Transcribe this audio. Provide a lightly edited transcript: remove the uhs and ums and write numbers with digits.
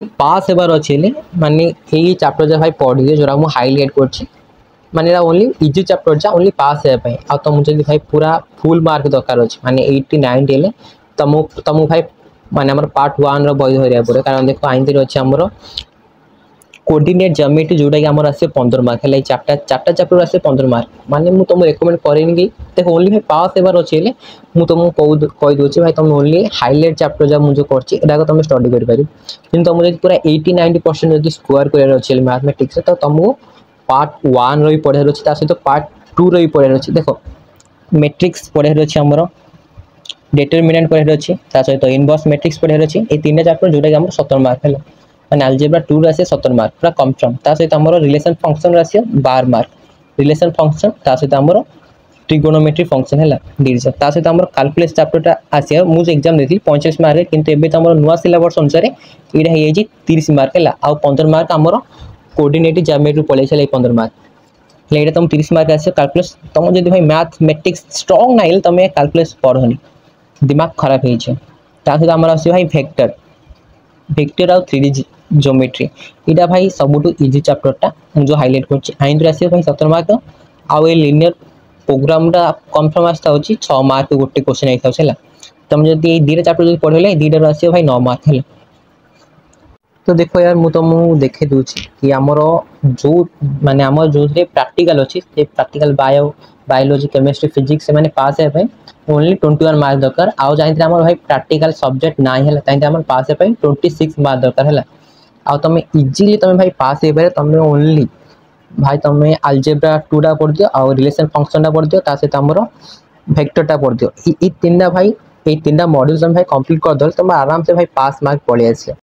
पास हेबार अच्छे माने यही चैप्टर जो भाई पढ़ दिए जो मुझे हाईलाइट कर माने ओनली इजी चैप्टर जा ओनली पास है आ तुम जब भाई पूरा फुल मार्क दरकार अच्छे माने 80 90 हेले तुमको भाई माने हमर पार्ट 1 रो बही धरिया पड़े कारण देखो आइन अच्छे हमर कोऑर्डिनेट ज्योमेट्री जोटा कि हमर आसे 15 मार्क है चार्टा चैप्टर आसे 15 मार्क माने मु तुमको रेकमेंड करेनी कि देखो ओनली भाई पास हेबार अच्छे मु तुमको कहि दोछि भाई तुम ओनली हाईलाइट चैप्टर जा मु जो करछि एटा को तुम स्टडी करि पारि किंतु तुम जब पूरा 80 90% जब स्कोर कर अच्छे मैथमेटिक्स तो तुमको पार्ट 1 रो पढ़ार अच्छे सहित पार्ट 2 रो पढ़ार अच्छे देखो मैट्रिक्स पढ़ार अच्छे हमर डिटरमिनेंट पढ़ार अच्छे सहित इनवर्स मैट्रिक्स पढ़ार अच्छे ये तीन चैप्टर जोटा कि हमर 17 मार्क है माने अलजेब्रा 2 रो आसे 17 मार्क पूरा कंफर्म सहित हमर रिलेशन फंक्शन आसे 12 मार्क रिलेशन फंक्शन सहित हमर ट्रिगोनोमेट्री फंक्शन है दीजिए सहित हमर कैलकुलस चैप्टर आसे मुझे एग्जाम देती 45 मार्क किंतु एबे तो हमर नुआ सिलेबस अनुसार एटा हे जी 30 मार्क है आ 15 मार्क हमर कोऑर्डिनेट ज्योमेट्री पळै छले 15 मार्क ले तुम 30 मार्क आसे कैलकुलस तुम जब भाई मैथमेटिक्स स्ट्रांग नाइल तुम कैलकुलस पढ़नी दिमाग खराब हो सहित हमर आसे भाई वेक्टर वेक्टर और 3D ज्योमेट्री इटा भाई सबुठु इजी चैप्टरटा जो हाईलाइट करछि आइन आसे भाई 17 मार्क आउ ए लिनियर प्रोग्राम टा कंफर्म आस्ता होछि 6 मार्क गोटे क्वेश्चन आइथा छला तुम जदी ए दीटा चैप्टर जदी पढले दीटा आसे भाई 9 मार्क है तो देखो यार मु तुमको देखे दूची कि आमर जो माने आमर जो प्रैक्टिकल अच्छी प्रैक्टिकल बायोलॉजी केमिस्ट्री फिजिक्स से माने पास है ओनली 21 मार्क दरकार आउ जाइन आमर भाई प्रैक्टिकल सब्जेक्ट ना है ताइन आमर पास है 26 मार्क दरकार है आउ तुम इजीली तुम भाई पास हे पारे तुम ओनली भाई तुम अलजेब्रा 2 टा पढ़ दियो आउ रिलेशन फंक्शन टा पढ़ दियो ता सहित हमर वेक्टर टा पढ़ दियो ई तीनटा भाई ये तीनटा मॉड्यूल तुम भाई कंप्लीट कर दल तुम आराम से भाई पास मार्क पड़े आसे